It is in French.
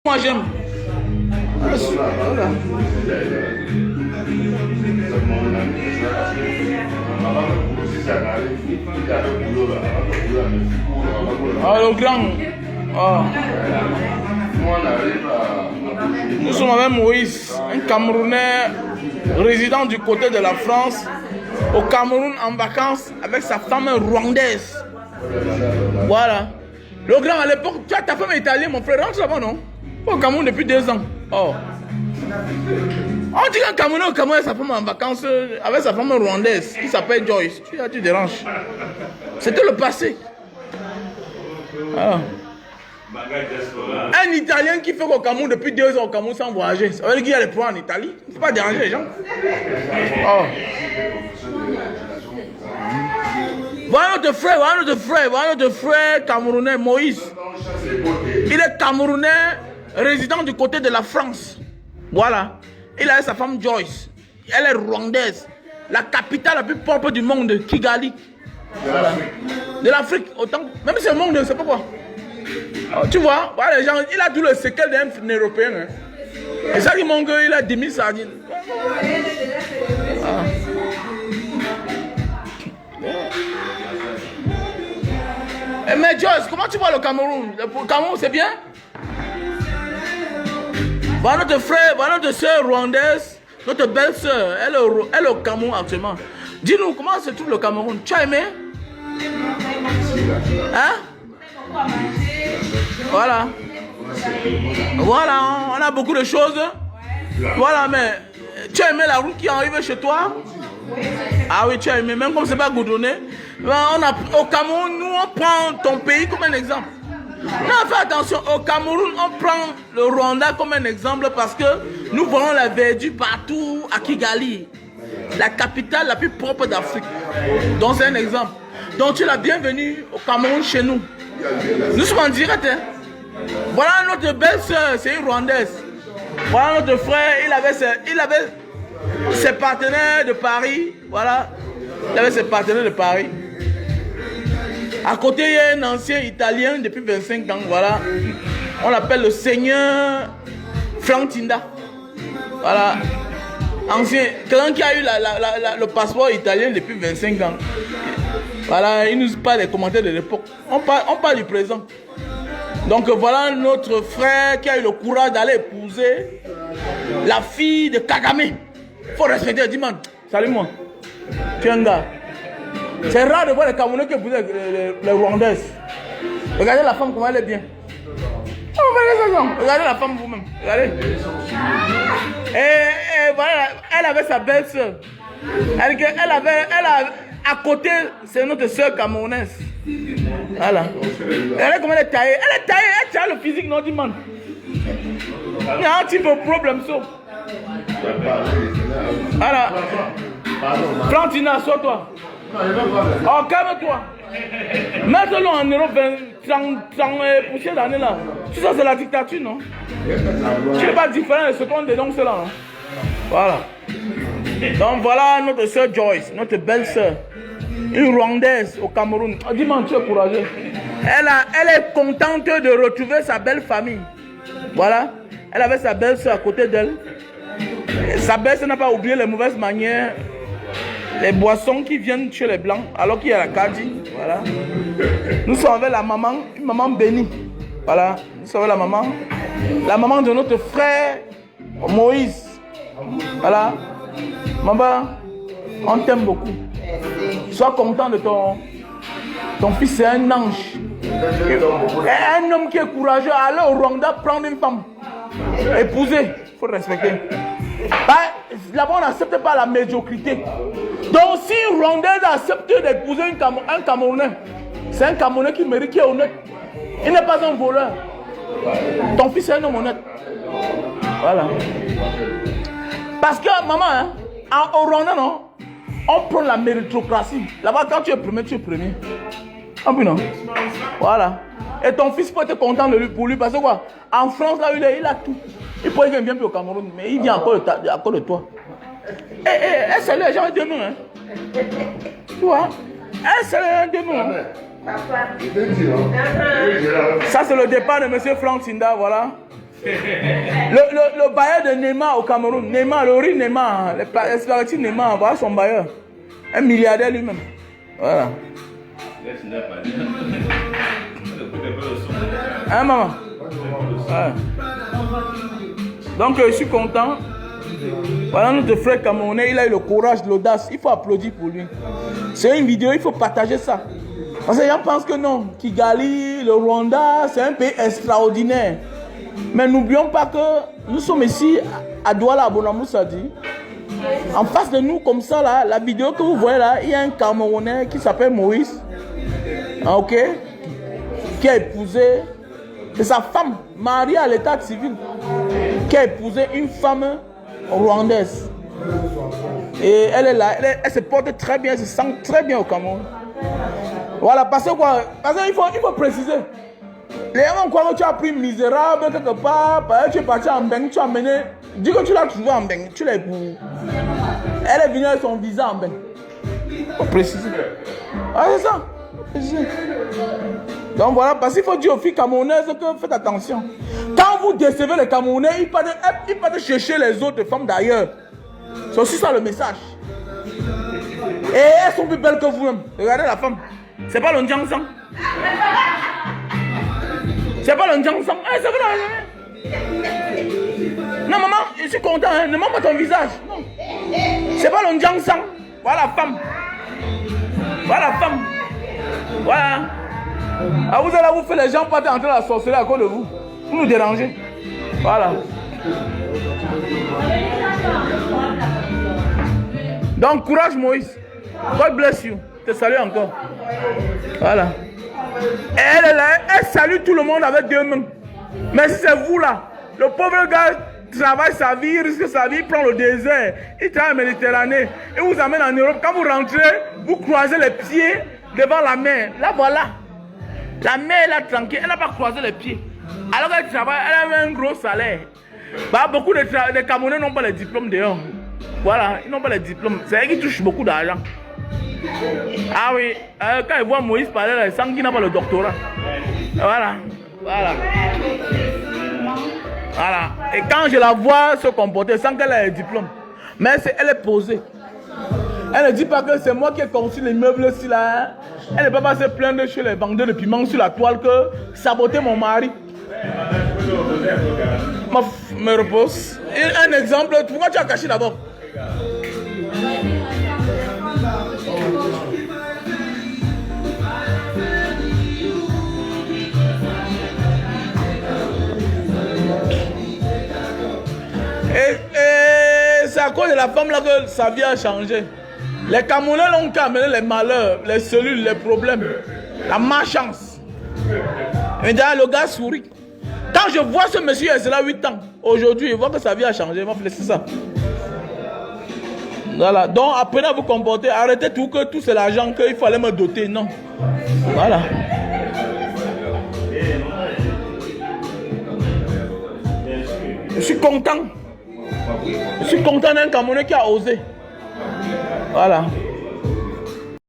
Moi j'aime. Voilà. Ah, le grand. Ah. Nous sommes avec Moïse, un Camerounais résident du côté de la France, au Cameroun en vacances avec sa femme rwandaise. Voilà. Le grand, à l'époque, tu as ta femme italienne, mon frère, rentre là-bas, non? Au Cameroun depuis 2 ans. Oh. On dit qu'un Camerounais au Cameroun avec sa femme en vacances, avec sa femme rwandaise, qui s'appelle Joyce. Tu déranges. C'était le passé. Ah. Un Italien qui fait qu'au Cameroun depuis 2 ans au Cameroun sans voyager. Ça veut dire qu'il y a les points en Italie. Il ne faut pas déranger les gens. Oh. Voilà notre frère camerounais Moïse. Il est camerounais résident du côté de la France. Voilà. Il a sa femme Joyce. Elle est rwandaise. La capitale la plus propre du monde, Kigali. Voilà. De l'Afrique, autant. Même si le monde ne sait pas quoi. Tu vois, voilà, les gens, il a tout le séquel d'un Européen. Hein. Et ça qui manque, il a 10 000 sardines. Ah. Mais Joyce, comment tu vois le Cameroun? Le Cameroun, c'est bien? Voilà notre frère, voilà notre soeur rwandaise, notre belle-sœur, elle est au Cameroun actuellement. Dis-nous, comment se trouve le Cameroun? Tu as aimé? Hein? Voilà. Voilà, on a beaucoup de choses. Voilà, mais tu as aimé la route qui arrive chez toi? Ah oui, tu as aimé, même comme c'est pas goudronné. Au Cameroun, nous on prend ton pays comme un exemple. Non, fais attention, au Cameroun, on prend le Rwanda comme un exemple parce que nous voyons la verdure partout à Kigali, la capitale la plus propre d'Afrique. Donc c'est un exemple. Donc tu es la bienvenue au Cameroun chez nous. Nous sommes en direct. Hein? Voilà notre belle-sœur, c'est une Rwandaise. Voilà notre frère, il avait ses partenaires de Paris. Voilà, il avait ses partenaires de Paris. À côté, il y a un ancien Italien depuis 25 ans. Voilà, on l'appelle le Seigneur Frank Tinda. Voilà, ancien, quelqu'un qui a eu le passeport italien depuis 25 ans. Voilà, il nous parle des commentaires de l'époque. On parle du présent. Donc voilà notre frère qui a eu le courage d'aller épouser la fille de Kagame. Il faut respecter, dis-moi, salut-moi. Tu es un gars. C'est rare de voir les Camerounais qui épousent les Rwandaises. Regardez la femme, comment elle est bien. Regardez la femme vous-même. Regardez. Et voilà, elle avait sa belle-sœur. Elle avait à côté, c'est notre soeur camerounaise. Voilà. Regardez comment elle est taillée. Elle tient le physique, non, dis-moi. Il y a un petit peu de problème, ça. Voilà. Plantina, sois-toi. Oh, calme-toi. Mets-le en Europe 30 poussières d'année là. Tout ça, c'est la dictature, non? Tu n'es pas différent de ce qu'on dénonce là, non? Voilà. Donc voilà notre soeur Joyce, notre belle-sœur. Une Rwandaise au Cameroun. Oh, dis-moi, tu es courageux. Elle est contente de retrouver sa belle famille. Voilà. Elle avait sa belle-sœur à côté d'elle. Sa belle-sœur n'a pas oublié les mauvaises manières, les boissons qui viennent chez les Blancs, alors qu'il y a la Kadi. Voilà. Nous sommes avec la maman, une maman bénie. Voilà. Nous sommes avec la maman de notre frère Moïse. Voilà. Maman, on t'aime beaucoup. Sois content de ton fils, c'est un ange. Un homme qui est courageux, aller au Rwanda prendre une femme. Épouser, il faut respecter. Là-bas, on n'accepte pas la médiocrité. Donc, si une Rwandaise accepte d'épouser un Camerounais, c'est un Camerounais qui mérite, qui est honnête. Il n'est pas un voleur. Ton fils est un homme honnête. Voilà. Parce que, maman, hein, au Rwanda, non, on prend la méritocratie. Là-bas, quand tu es premier, tu es premier. Ah, puis non. Voilà. Et ton fils peut être content de lui, pour lui, parce que quoi? En France, là, il a tout. Il pourrait qu'il vienne plus au Cameroun, mais il vient encore de toi. C'est les gens de nous, hein. Tu vois? C'est les gens de nous, hein. Ça, c'est le départ de M. Frank Tinda, voilà. Le bailleur de Neymar au Cameroun. Neymar, le riz Neymar. Les spaghettis Neymar. Voilà son bailleur. Un milliardaire lui-même. Voilà. Hein, maman? Ouais. Donc, je suis content. Voilà notre frère camerounais. Il a eu le courage, l'audace. Il faut applaudir pour lui. C'est une vidéo, il faut partager ça. Parce que les gens pensent que non. Kigali, le Rwanda, c'est un pays extraordinaire. Mais n'oublions pas que nous sommes ici à Douala, à Bonamoussa dit. En face de nous, comme ça, là, la vidéo que vous voyez là, il y a un Camerounais qui s'appelle Moïse. Ok? Qui a épousé. C'est sa femme, mariée à l'état civil, qui a épousé une femme rwandaise. Et elle est là, elle se porte très bien, elle se sent très bien au Cameroun. Voilà, parce que quoi? Parce qu'il faut préciser. Les gens croient que tu as pris misérable quelque part, parce que tu es parti en Beng, tu as amené. Dis que tu l'as trouvé en Beng, tu l'as épousé. Elle est venue avec son visa en Beng. Il faut préciser. Ah, c'est ça. Donc voilà, parce qu'il faut dire aux filles camerounaises que faites attention. Quand vous décevez les Camerounais, ils partent chercher les autres femmes d'ailleurs. C'est aussi ça le message. Et elles sont plus belles que vous-même. Regardez la femme. C'est pas le Ndjangsang. C'est pas le Ndjangsang. C'est vrai. Non, maman, je suis content. Hein. Ne montre pas ton visage. Non. C'est pas le Ndjangsang. Voilà la femme. Voilà la femme. Voilà. Ah, vous allez vous faire les gens partir entrer dans la sorcellerie à cause de vous. Vous nous dérangez. Voilà. Donc, courage Moïse. God bless you. Je te salue encore. Voilà. Et elle est là, elle salue tout le monde avec deux mains. Mais si c'est vous là, le pauvre gars travaille sa vie, il risque sa vie, il prend le désert, il travaille en Méditerranée, et vous amène en Europe. Quand vous rentrez, vous croisez les pieds devant la mer. Là voilà. La mère est là tranquille, elle n'a pas croisé les pieds. Alors qu'elle travaille, elle a un gros salaire. Bah, beaucoup de Camerounais n'ont pas les diplômes dehors. Voilà, ils n'ont pas les diplômes. C'est eux qui touchent beaucoup d'argent. Ah oui, quand ils voient Moïse parler, ils sentent qu'il n'a pas le doctorat. Voilà, voilà. Voilà. Et quand je la vois se comporter, sans qu'elle ait un diplôme. Mais elle est posée. Elle ne dit pas que c'est moi qui ai conçu l'immeuble ici là. Elle ne peut pas se plaindre chez les vendeurs de piments sur la toile que saboter mon mari. Me repose. Un exemple, pourquoi tu as caché d'abord? Et c'est à cause de la femme là que sa vie a changé. Les Camerounais n'ont qu'à amener les malheurs, les cellules, les problèmes, la malchance. Et d'ailleurs, le gars sourit. Quand je vois ce monsieur, il a 8 ans. Aujourd'hui, il voit que sa vie a changé. C'est ça. Voilà. Donc, apprenez à vous comporter. Arrêtez tout que tout c'est l'argent qu'il fallait me doter. Non. Voilà. Je suis content. Je suis content d'un Camerounais qui a osé. Voilà.